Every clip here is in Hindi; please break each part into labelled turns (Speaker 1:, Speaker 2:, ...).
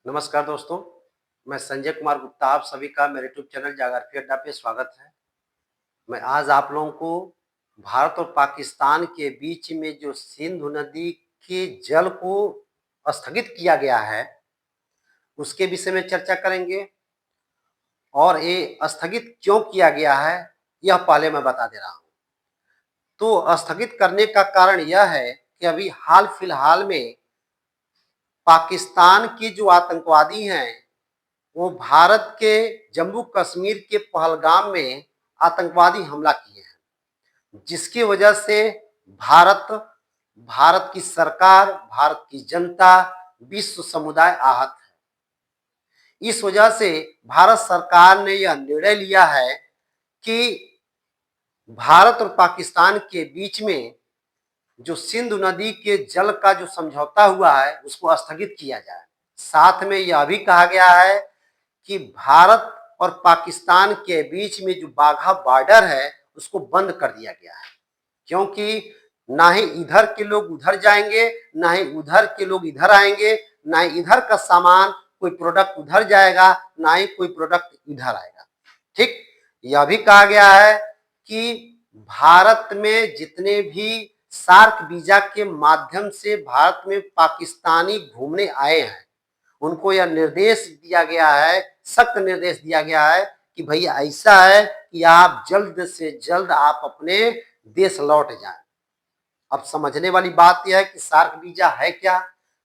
Speaker 1: नमस्कार दोस्तों, मैं संजय कुमार गुप्ता आप सभी का मेरे यूट्यूब चैनल जागृति अड्डा पे स्वागत है। मैं आज आप लोगों को भारत और पाकिस्तान के बीच में जो सिंधु नदी के जल को स्थगित किया गया है, उसके विषय में चर्चा करेंगे और ये स्थगित क्यों किया गया है, यह पहले मैं बता दे रहा हूँ। तो स्थगित करने का कारण यह है कि अभी हाल-फिलहाल में पाकिस्तान के जो आतंकवादी हैं वो भारत के जम्मू कश्मीर के पहलगाम में आतंकवादी हमला किए हैं, जिसकी वजह से भारत, भारत की सरकार, भारत की जनता, विश्व समुदाय आहत है। इस वजह से भारत सरकार ने यह निर्णय लिया है कि भारत और पाकिस्तान के बीच में जो सिंधु नदी के जल का जो समझौता हुआ है उसको स्थगित किया जाए। साथ में यह भी कहा गया है कि भारत और पाकिस्तान के बीच में जो बाघा बॉर्डर है उसको बंद कर दिया गया है, क्योंकि ना ही इधर के लोग उधर जाएंगे, ना ही उधर के लोग इधर आएंगे, ना ही इधर का सामान कोई प्रोडक्ट उधर जाएगा, ना ही कोई प्रोडक्ट इधर आएगा। ठीक, यह भी कहा गया है कि भारत में जितने भी सार्क वीजा के माध्यम से भारत में पाकिस्तानी घूमने आए हैं, उनको यह निर्देश दिया गया है, सख्त निर्देश दिया गया है कि भैया ऐसा है कि आप जल्द से जल्द आप अपने देश लौट जाएं। अब समझने वाली बात यह है कि सार्क वीजा है क्या?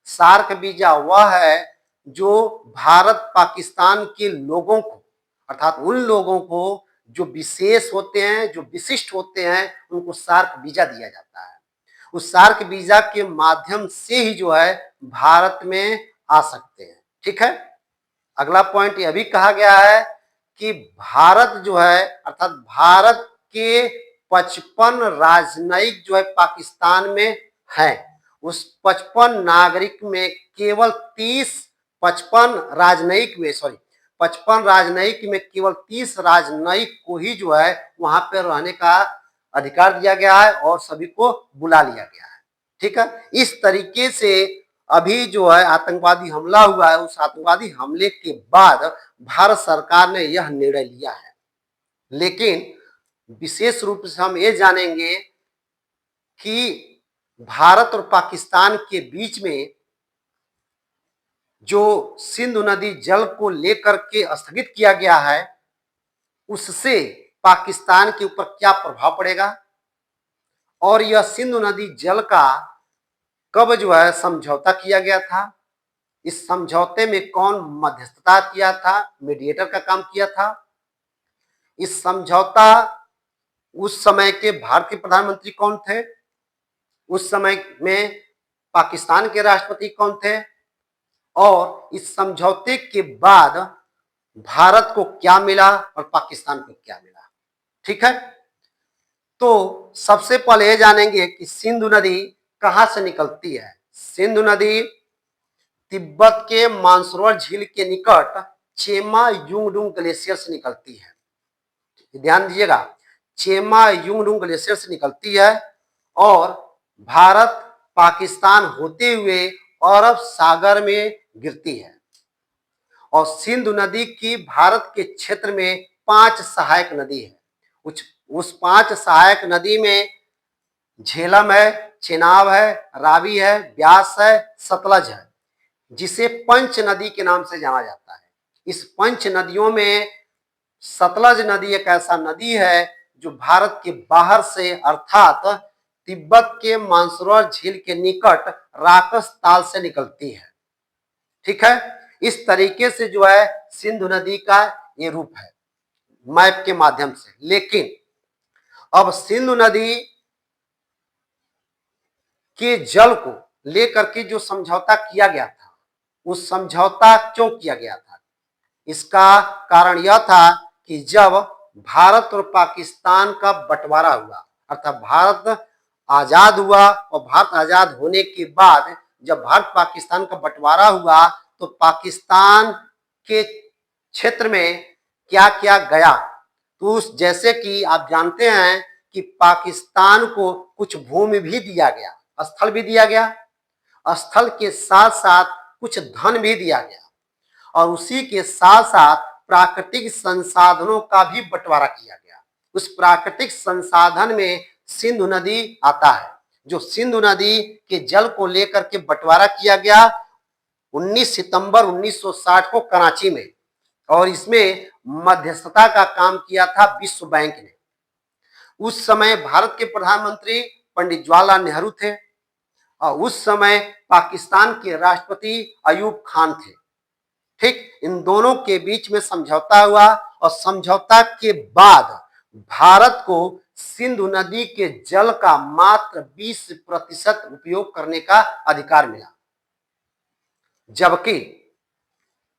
Speaker 1: सार्क वीजा वह है जो भारत पाकिस्तान के लोगों को, अर्थात उन लोगों को जो विशेष होते हैं, जो विशिष्ट होते हैं, उनको सार्क वीजा दिया जाता है। उस सार्क वीजा के माध्यम से ही जो है भारत में आ सकते हैं। ठीक है, अगला पॉइंट यह भी कहा गया है कि भारत जो है, अर्थात भारत के 55 राजनयिक जो है पाकिस्तान में है, उस 55 नागरिक में केवल 55 राजनयिक में 55 राजनयिक में केवल 30 राजनयिक को ही जो है वहां पर रहने का अधिकार दिया गया है और सभी को बुला लिया गया है। ठीक है, इस तरीके से अभी जो है आतंकवादी हमला हुआ है, उस आतंकवादी हमले के बाद भारत सरकार ने यह निर्णय लिया है। लेकिन विशेष रूप से हम ये जानेंगे कि भारत और पाकिस्तान के बीच में जो सिंधु नदी जल को लेकर के स्थगित किया गया है, उससे पाकिस्तान के ऊपर क्या प्रभाव पड़ेगा और यह सिंधु नदी जल का कब जो है समझौता किया गया था, इस समझौते में कौन मध्यस्थता किया था, मीडिएटर का काम किया था, इस समझौता उस समय के भारतीय प्रधानमंत्री कौन थे, उस समय में पाकिस्तान के राष्ट्रपति कौन थे और इस समझौते के बाद भारत को क्या मिला और पाकिस्तान को क्या मिला। ठीक है, तो सबसे पहले ये जानेंगे कि सिंधु नदी कहां से निकलती है। सिंधु नदी तिब्बत के मानसरोवर झील के निकट चेमा युंगडुंग ग्लेशियर से निकलती है। ध्यान दीजिएगा, चेमा युंगडुंग ग्लेशियर से निकलती है और भारत पाकिस्तान होते हुए अरब सागर में गिरती है। और सिंधु नदी की भारत के क्षेत्र में 5 सहायक नदी है। उस 5 सहायक नदी में झेलम है, चेनाब है, रावी है, ब्यास है, सतलज है, जिसे पंच नदी के नाम से जाना जाता है। इस पंच नदियों में सतलज नदी एक ऐसा नदी है जो भारत के बाहर से, अर्थात तिब्बत के मानसरोवर झील के निकट राकस ताल से निकलती है। ठीक है, इस तरीके से जो है सिंधु नदी का ये रूप है मैप के माध्यम से। लेकिन अब सिंधु नदी के जल को लेकर के जो समझौता किया गया था, उस समझौता क्यों किया गया था? इसका कारण यह था कि जब भारत और पाकिस्तान का बंटवारा हुआ, अर्थात भारत आजाद हुआ और भारत आजाद होने के बाद जब भारत पाकिस्तान का बंटवारा हुआ तो पाकिस्तान के क्षेत्र में क्या क्या गया, तो जैसे कि आप जानते हैं कि पाकिस्तान को कुछ भूमि भी दिया गया, स्थल भी दिया गया, स्थल के साथ साथ कुछ धन भी दिया गया। और उसी के साथ साथ प्राकृतिक संसाधनों का भी बंटवारा किया गया। उस प्राकृतिक संसाधन में सिंधु नदी आता है, जो सिंधु नदी के जल को लेकर के बंटवारा किया गया 19 सितंबर 1960 को कराची में, और इसमें मध्यस्थता का काम किया था विश्व बैंक ने। उस समय भारत के प्रधानमंत्री पंडित जवाहरलाल नेहरू थे और उस समय पाकिस्तान के राष्ट्रपति अयूब खान थे। ठीक, इन दोनों के बीच में समझौता हुआ और समझौता के बाद भारत को सिंधु नदी के जल का मात्र 20% उपयोग करने का अधिकार मिला, जबकि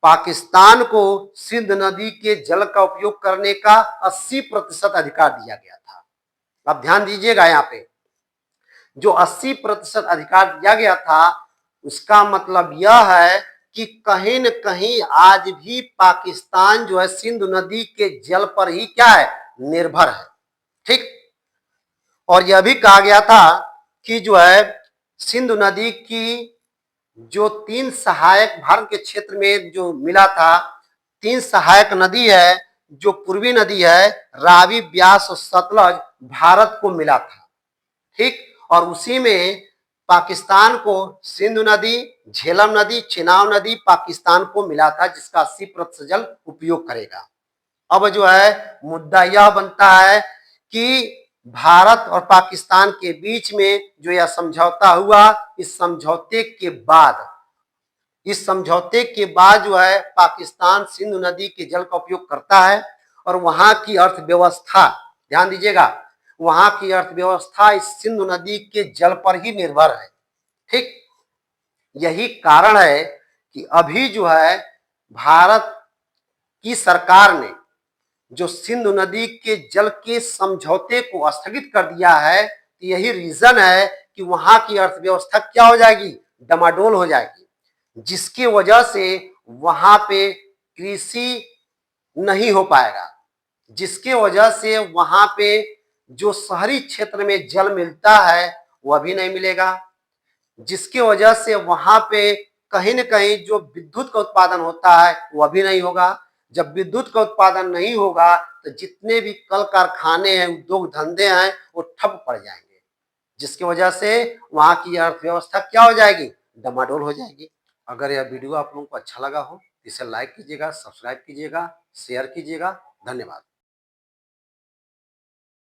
Speaker 1: पाकिस्तान को सिंधु नदी के जल का उपयोग करने का 80% अधिकार दिया गया था। अब ध्यान दीजिएगा, यहाँ पे जो 80% अधिकार दिया गया था, उसका मतलब यह है कि कहीं न कहीं आज भी पाकिस्तान जो है सिंधु नदी के जल पर ही क्या है, निर्भर है। ठीक, और यह भी कहा गया था कि जो है सिंधु नदी की जो 3 सहायक भारत के क्षेत्र में जो मिला था, 3 सहायक नदी है, जो पूर्वी नदी है रावी, ब्यास और सतलज, भारत को मिला था। ठीक, और उसी में पाकिस्तान को सिंधु नदी, झेलम नदी, चेनाब नदी पाकिस्तान को मिला था, जिसका 80% जल उपयोग करेगा। अब जो है मुद्दा यह बनता है कि भारत और पाकिस्तान के बीच में जो यह समझौता हुआ, इस समझौते के बाद जो है पाकिस्तान सिंधु नदी के जल का उपयोग करता है और वहां की अर्थव्यवस्था, ध्यान दीजिएगा, वहां की अर्थव्यवस्था इस सिंधु नदी के जल पर ही निर्भर है। ठीक, यही कारण है कि अभी जो है भारत की सरकार ने जो सिंधु नदी के जल के समझौते को स्थगित कर दिया है, तो यही रीजन है कि वहां की अर्थव्यवस्था क्या हो जाएगी, डमाडोल हो जाएगी, जिसकी वजह से वहां पे कृषि नहीं हो पाएगा, जिसके वजह से वहां पे जो शहरी क्षेत्र में जल मिलता है वह भी नहीं मिलेगा, जिसकी वजह से वहां पे कहीं न कहीं जो विद्युत का उत्पादन होता है वह भी नहीं होगा। जब विद्युत का उत्पादन नहीं होगा तो जितने भी कल कारखाने हैं, उद्योग धंधे हैं, वो ठप पड़ जाएंगे, जिसकी वजह से वहां की अर्थव्यवस्था क्या हो जाएगी, डमाडोल हो जाएगी। अगर यह वीडियो आप लोगों को अच्छा लगा हो, इसे लाइक कीजिएगा, सब्सक्राइब कीजिएगा, शेयर कीजिएगा। धन्यवाद।